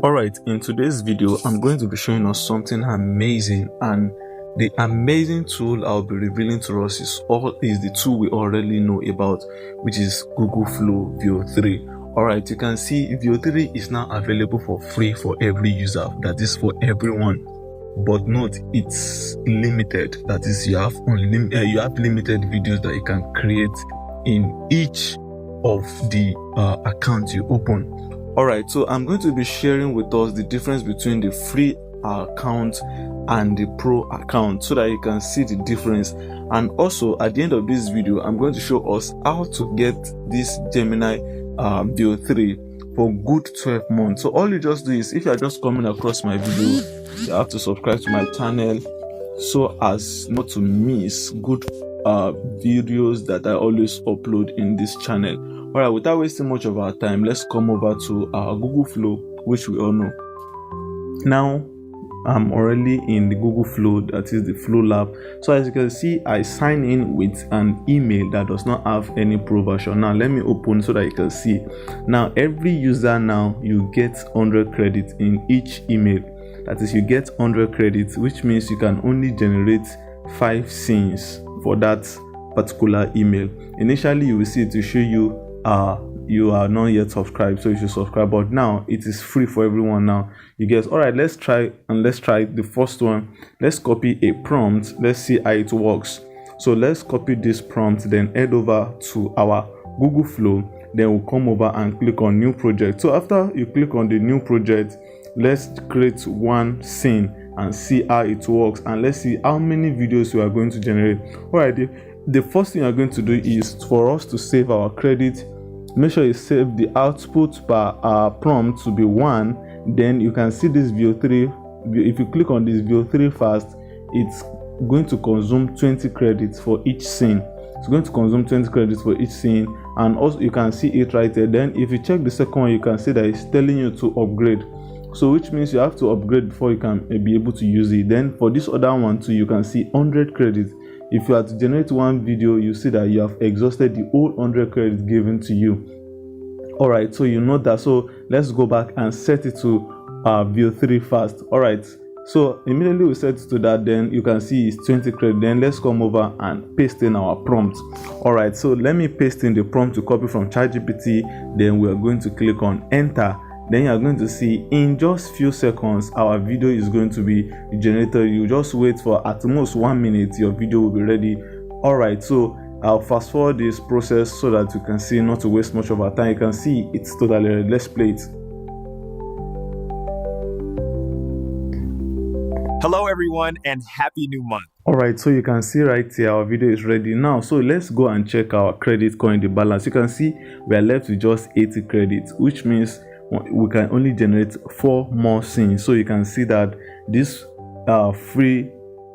Alright, in today's video, I'm going to be showing us something amazing, and the amazing tool I'll be revealing to us is the tool we already know about, which is Google VEO 3. Alright, you can see VEO 3 is now available for free for every user, that is for everyone, but not it's limited. That is, you have limited videos that you can create in each of the accounts you open. Alright, so I'm going to be sharing with us the difference between the free account and the pro account so that you can see the difference. And also at the end of this video, I'm going to show us how to get this Gemini VEO 3 for good 12 months. So all you just do is, if you are just coming across my video, you have to subscribe to my channel so as not to miss good videos that I always upload in this channel. Alright, without wasting much of our time, let's come over to our Google Flow, which we all know. Now, I'm already in the Google Flow, that is the Flow Lab. So as you can see, I sign in with an email that does not have any pro version. Now let me open so that you can see. Now every user, now you get 100 credits in each email. That is, you get 100 credits, which means you can only generate 5 scenes for that particular email. Initially, you will see it to show you you are not yet subscribed, so you should subscribe, but now it is free for everyone. Now you guys, all right, let's try the first one. Let's copy a prompt. Let's see how it works. So let's copy this prompt, then head over to our Google Flow, then we'll come over and click on new project. So after you click on the new project, let's create one scene and see how it works, and let's see how many videos we are going to generate. All right, the first thing you're going to do is for us to save our credit. Make sure you save the output per prompt to be 1. Then you can see this VEO 3. If you click on this VEO 3 first, it's going to consume 20 credits for each scene. It's going to consume 20 credits for each scene, and also you can see it right there. Then if you check the second one, you can see that it's telling you to upgrade. So which means you have to upgrade before you can be able to use it. Then for this other one too, you can see 100 credits. If you are to generate one video, you see that you have exhausted the whole 100 credits given to you. Alright, so you know that. So let's go back and set it to VEO 3 first. Alright, so immediately we set it to that, then you can see it's 20 credits. Then let's come over and paste in our prompt. Alright, so let me paste in the prompt to copy from ChatGPT. Then we are going to click on enter. Then you are going to see in just few seconds our video is going to be generated. You just wait for at most 1 minute, your video will be ready. Alright, so I'll fast forward this process so that you can see, not to waste much of our time. You can see it's totally ready. Let's play it. Hello everyone, and happy new month. Alright, so you can see right here our video is ready now. So let's go and check our credit coin, the balance. You can see we are left with just 80 credits, which means we can only generate 4 more scenes. So you can see that this free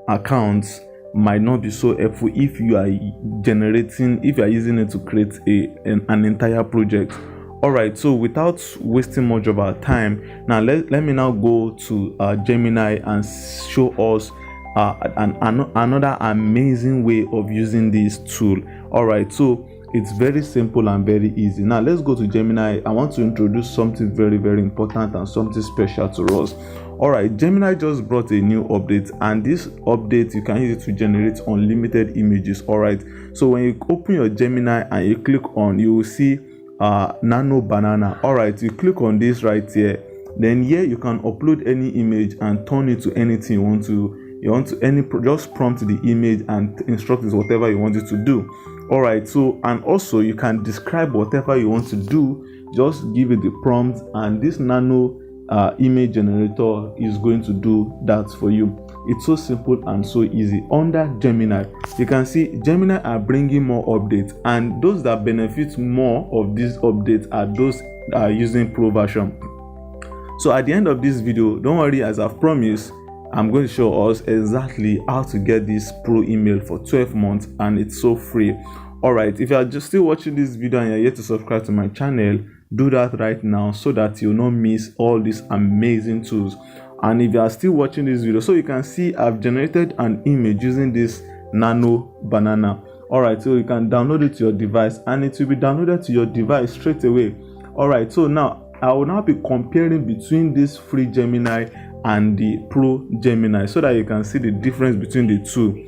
accounts might not be so helpful if you are using it to create an entire project. Alright, so without wasting much of our time, now let me now go to Gemini and show us another amazing way of using this tool. Alright, so it's very simple and very easy. Now let's go to Gemini. I want to introduce something very, very important and something special to us. Alright, Gemini just brought a new update, and this update you can use it to generate unlimited images. Alright, so when you open your Gemini and you click on, you will see nano banana. Alright, you click on this right here. Then here you can upload any image and turn it to anything you want to just prompt the image and instruct it whatever you want it to do. Alright, so and also you can describe whatever you want to do. Just give it the prompt, and this nano image generator is going to do that for you. It's so simple and so easy. Under Gemini, you can see Gemini are bringing more updates, and those that benefit more of these updates are those that are using pro version. So at the end of this video, don't worry, as I've promised, I'm going to show us exactly how to get this pro email for 12 months, and it's so free. Alright, if you are just still watching this video and you're yet to subscribe to my channel, do that right now so that you'll not miss all these amazing tools. And if you are still watching this video, so you can see I've generated an image using this nano banana. Alright, so you can download it to your device, and it will be downloaded to your device straight away. Alright, so now I will now be comparing between this free Gemini and the Pro Gemini so that you can see the difference between the two.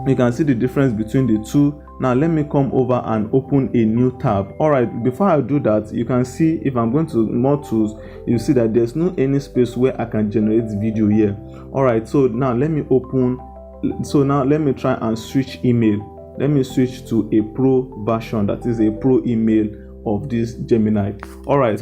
You can see the difference between the two. Now let me come over and open a new tab. All right, before I do that, you can see if I'm going to more tools, you see that there's no any space where I can generate video here. All right, so now let me open. So now let me try and switch email. Let me switch to a Pro version, that is a Pro email of this Gemini. All right,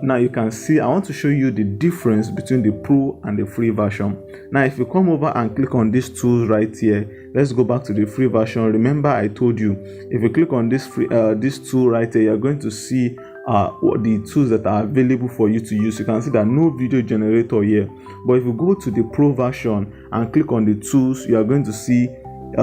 now you can see I want to show you the difference between the Pro and the free version. Now if you come over and click on these tools right here, let's go back to the free version. Remember I told you, if you click on this free this tool right here, you're going to see what the tools that are available for you to use. You can see that no video generator here, but if you go to the Pro version and click on the tools, you are going to see you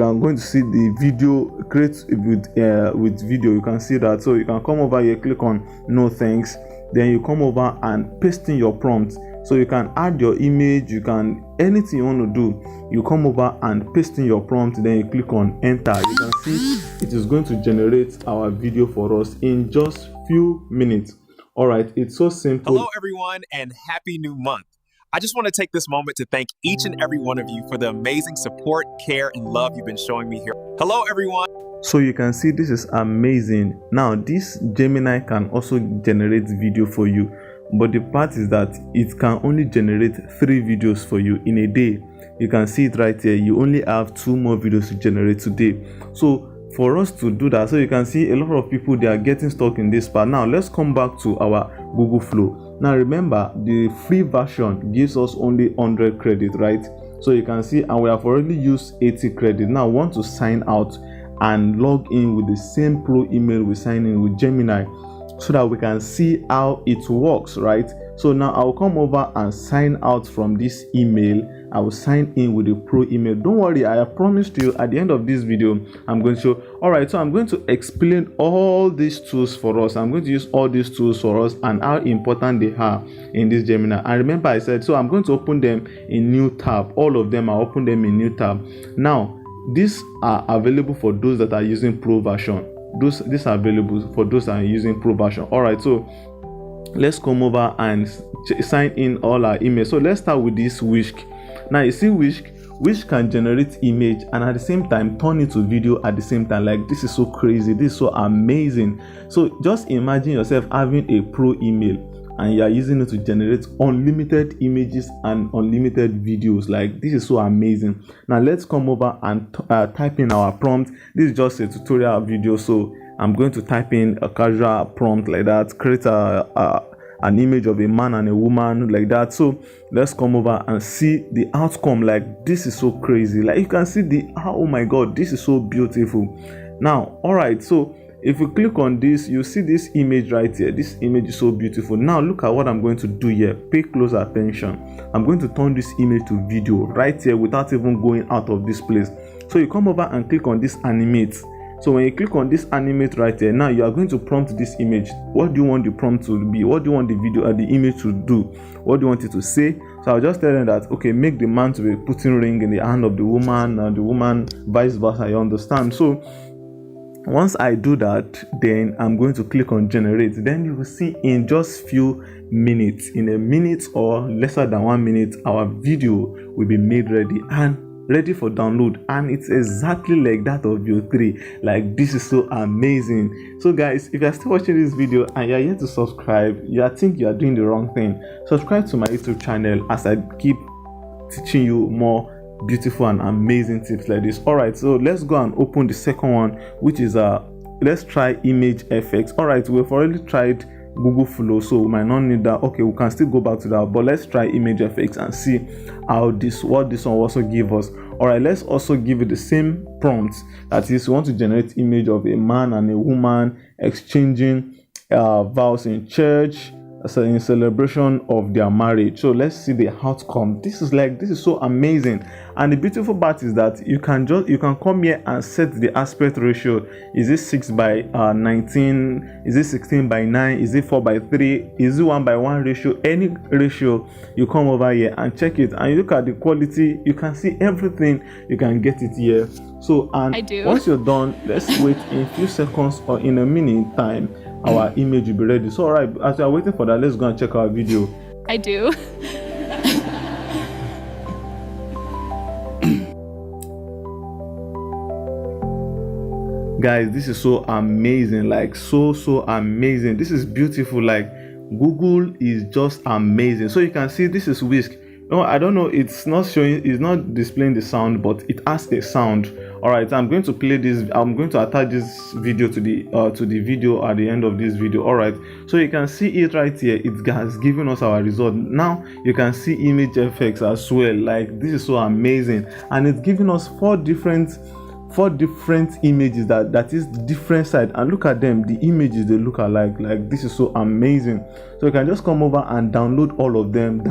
are going to see the video create with video. You can see that. So you can come over here, click on no thanks, then you come over and paste in your prompt. So you can add your image, you can anything you want to do, you come over and paste in your prompt, then you click on enter. You can see it is going to generate our video for us in just few minutes. All right, it's so simple. Hello everyone and happy new month. I just want to take this moment to thank each and every one of you for the amazing support, care, and love you've been showing me here. Hello, everyone. So you can see this is amazing. Now, this Gemini can also generate video for you, but the part is that it can only generate 3 videos for you in a day. You can see it right here. You only have 2 more videos to generate today. So for us to do that, so you can see a lot of people, they are getting stuck in this part. Now let's come back to our Google Flow. Now remember, the free version gives us only 100 credit, right? So you can see, and we have already used 80 credit. Now I want to sign out and log in with the same Pro email we sign in with Gemini, so that we can see how it works, right? So now I'll come over and sign out from this email. I will sign in with the Pro email. Don't worry, I promised you at the end of this video I'm going to show. All right, so I'm going to explain all these tools for us. I'm going to use all these tools for us and how important they are in this Gemini. And remember I said, so I'm going to open them in new tab. All of them, I open them in new tab. Now these are available for those that are using Pro version. These are available for those that are using Pro version. All right, so let's come over and sign in all our emails. So let's start with this Wish. Now you see Wish can generate image and at the same time turn it to video at the same time. Like, this is so crazy, this is so amazing. So just imagine yourself having a Pro email and you are using it to generate unlimited images and unlimited videos. Like, this is so amazing. Now let's come over and type in our prompt. This is just a tutorial video, so I'm going to type in a casual prompt like that, create an image of a man and a woman like that. So let's come over and see the outcome. Like, this is so crazy. Like, you can see oh my god, this is so beautiful. Now, all right, so if you click on this, you see this image right here. This image is so beautiful. Now look at what I'm going to do here. Pay close attention. I'm going to turn this image to video right here without even going out of this place. So you come over and click on this animate. So when you click on this animate right here, now you are going to prompt this image. What do you want the prompt to be? What do you want the video the image to do? What do you want it to say? So I'll just tell them that, okay, make the man to be putting ring in the hand of the woman and the woman vice versa. You understand? So once I do that, then I'm going to click on generate. Then you will see in just few minutes, in a minute or lesser than 1 minute, our video will be made ready and ready for download, and it's exactly like that of Veo 3. Like, this is so amazing. So guys, if you're still watching this video and you're yet to subscribe, you think you are doing the wrong thing. Subscribe to my YouTube channel as I keep teaching you more beautiful and amazing tips like this. All right, so let's go and open the second one, which is let's try image effects. All right, we've already tried Google Flow, so we might not need that. Okay, we can still go back to that, but let's try image effects and see how what this one will also give us. All right, let's also give it the same prompt. That is, we want to generate image of a man and a woman exchanging vows in church, in celebration of their marriage. So let's see the outcome. This is so amazing. And the beautiful part is that you can come here and set the aspect ratio. Is it 6:19? Is it 16:9? Is it 4:3? Is it 1:1 ratio? Any ratio, you come over here and check it, and you look at the quality. You can see everything. You can get it here. So, and once you're done, let's wait in a few seconds or in a minute time. our image will be ready. So all right, as we are waiting for that, let's go and check our video. I do. Guys, this is so amazing, like so amazing. This is beautiful. Like, Google is just amazing. So you can see this is Whisk. No, I don't know, it's not showing, it's not displaying the sound, but it has a sound. All right, I'm going to play this. I'm going to attach this video to the video at the end of this video. All right, so you can see it right here. It has given us our result. Now you can see image effects as well. Like, this is so amazing, and it's giving us four different images that is different side, and look at them, the images, they look alike. Like, this is so amazing. So you can just come over and download all of them,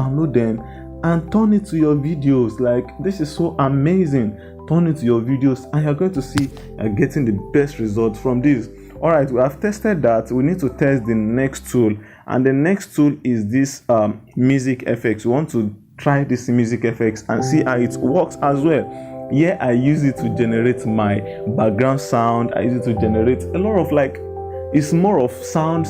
and turn it to your videos. Like, this is so amazing. Turn it to your videos, and you're going to see you're getting the best results from this. All right, we have tested that. We need to test the next tool, and the next tool is this music effects. We want to try this music effects and see how it works as well. Here I use it to generate my background sound. I use it to generate a lot of, like, it's more of sound,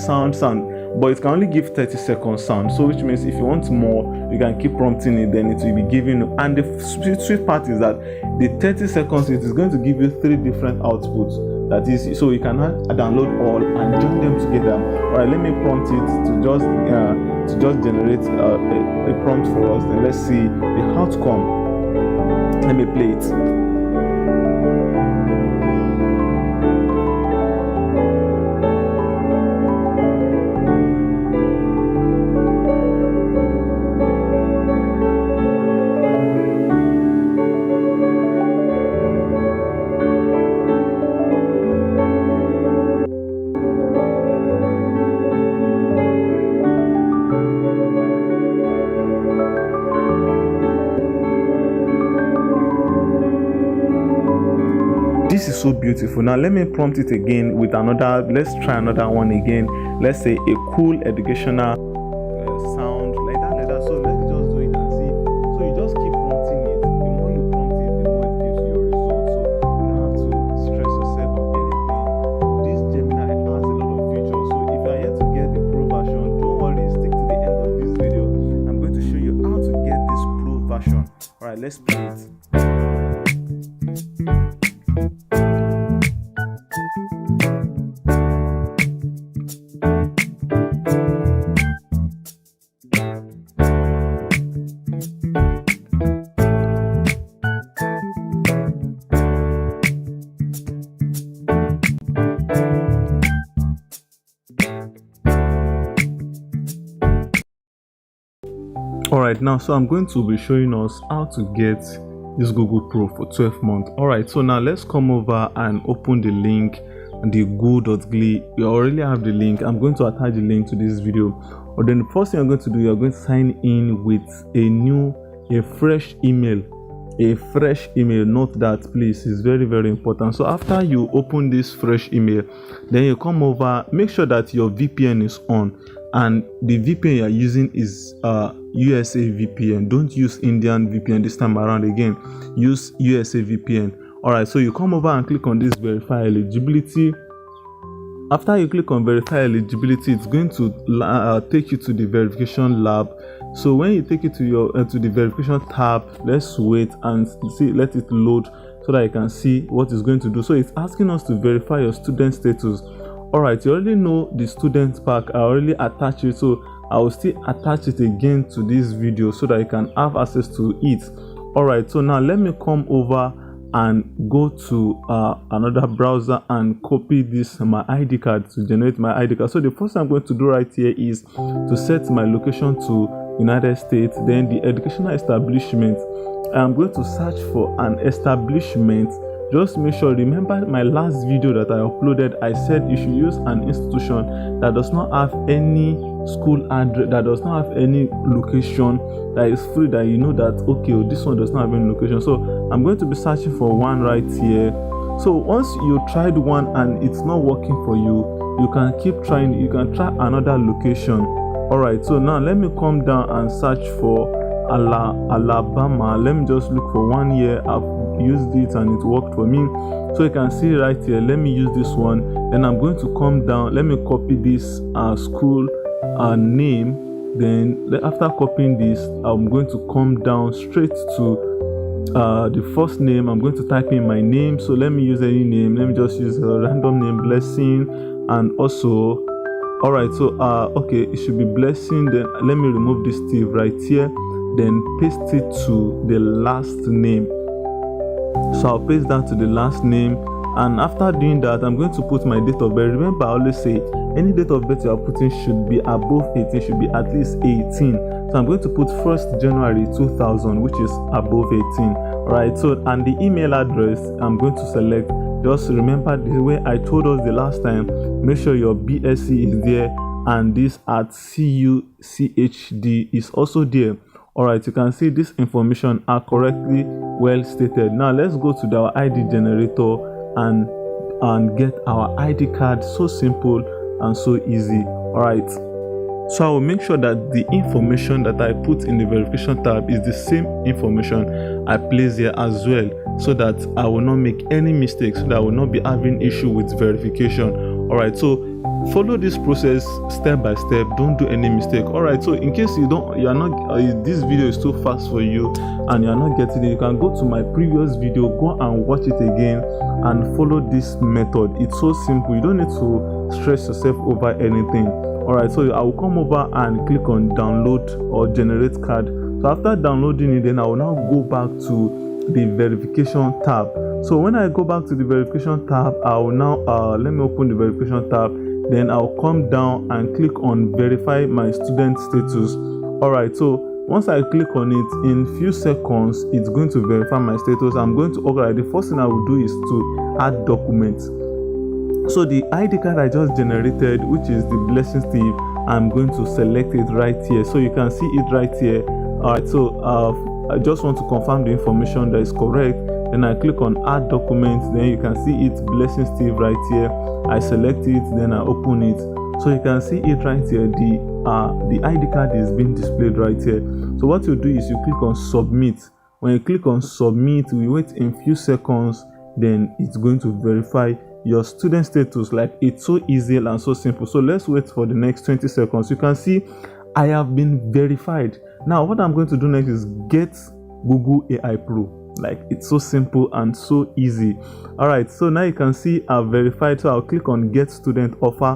but it can only give 30 seconds sound. So which means if you want more, you can keep prompting it, then it will be giving you. And the sweet part is that the 30 seconds, it is going to give you 3 different outputs. That is, so you can download all and join them together. All right, let me prompt it to just generate a prompt for us. Then let's see the outcome. Let me play it. This is so beautiful. Now let me prompt it again with another. Let's try another one again. Let's say a cool educational sound, like that. So let's just do it and see. So you just keep prompting it. The more you prompt it, the more it gives you your result. So you don't have to stress yourself or anything. This Gemini has a lot of features. So if you are yet to get the pro version, don't worry, stick to the end of this video. I'm going to show you how to get this pro version. All right, let's play it. Alright, now so I'm going to be showing us how to get this Google Pro for 12 months. Alright, so now let's come over and open the link, the go.gly. You already have the link. I'm going to attach the link to this video. Or then the first thing I'm going to do, you're going to sign in with a fresh email. Note that, please, it's very, very important. So after you open this fresh email, then you come over, make sure that your VPN is on, and the VPN you're using is USA VPN. Don't use Indian VPN this time around. Again, use USA VPN. All right, so you come over and click on this verify eligibility. After you click on verify eligibility, it's going to take you to the verification lab. So when you take it to the verification tab, let's wait and see, let it load so that you can see what it's going to do. So it's asking us to verify your student status. All right, you already know the student pack. I already attached it, so I will still attach it again to this video so that you can have access to it. All right, so now let me come over and go to another browser and copy my ID card to generate my ID card. So the first thing I'm going to do right here is to set my location to United States. Then the educational establishment, I'm going to search for an establishment. Just make sure, remember my last video that I uploaded, I said you should use an institution that does not have any school address, that does not have any location, that is free, that you know that, okay, this one does not have any location. So I'm going to be searching for one right here. So once you tried one and it's not working for you, you can keep trying. You can try another location. All right, so now let me come down and search for Alabama. Let me just look for 1 year. I've used it and it worked for me. So you can see right here, let me use this one. Then I'm going to come down, let me copy this school name. Then after copying this, I'm going to come down straight to the first name. I'm going to type in my name. So let me use any name. Let me just use a random name, Blessing. And also, all right, so okay, it should be Blessing. Then let me remove this Steve right here, then paste it to the last name. So I'll paste that to the last name, and after doing that, I'm going to put my date of birth. Remember, I always say any date of birth you are putting should be above 18, should be at least 18. So I'm going to put 1st January 2000, which is above 18. All right, so and the email address I'm going to select. Just remember the way I told us the last time. Make sure your BSc is there, and this at CUCHD is also there. All right, you can see this information are correctly well stated. Now let's go to our ID generator and get our ID card. So simple and so easy. All right, so I will make sure that the information that I put in the verification tab is the same information I place here as well, so that I will not make any mistakes, so that I will not be having issue with verification. All right, so follow this process step by step. Don't do any mistake. All right, so in case this video is too fast for you and you are not getting it, you can go to my previous video, go and watch it again and follow this method. It's so simple. You don't need to stress yourself over anything. All right, so I will come over and click on download or generate card. So after downloading it, then I will now go back to the verification tab. So when I go back to the verification tab, I will now let me open the verification tab. Then I'll come down and click on verify my student status. All right, so once I click on it, in few seconds it's going to verify my status. I'm going to the first thing I will do is to add documents. So the ID card I just generated, which is the Blessing Steve, I'm going to select it right here. So you can see it right here. All right, so I just want to confirm the information that is correct. Then I click on add documents. Then you can see it's Blessing Steve right here. I select it, then I open it. So you can see it right here. The ID card is being displayed right here. So what you do is you click on submit. When you click on submit, we wait in few seconds, then it's going to verify your student status. Like, it's so easy and so simple. So let's wait for the next 20 seconds. You can see I have been verified. Now what I'm going to do next is get Google AI Pro. Like, it's so simple and so easy. All right, so now you can see I've verified. So I'll click on get student offer.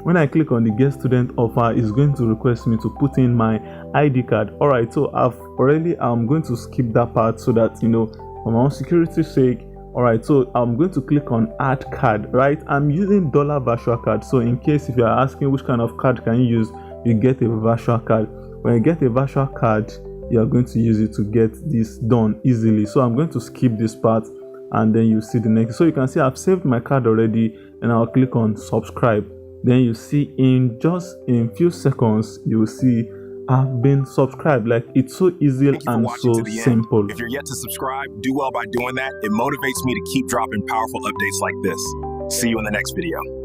When I click on the get student offer, it's going to request me to put in my ID card. All right, so I'm going to skip that part so that, for my own security sake. All right, so I'm going to click on add card. Right, I'm using dollar virtual card. So in case if you are asking which kind of card can you use, you get a virtual card. When you get a virtual card, you are going to use it to get this done easily. So I'm going to skip this part and then you see the next. So you can see I've saved my card already, and I'll click on subscribe. Then you see in just in few seconds you will see I've been subscribed. Like, it's so easy and so simple. If you're yet to subscribe, do well by doing that. It motivates me to keep dropping powerful updates like this. See you in the next video.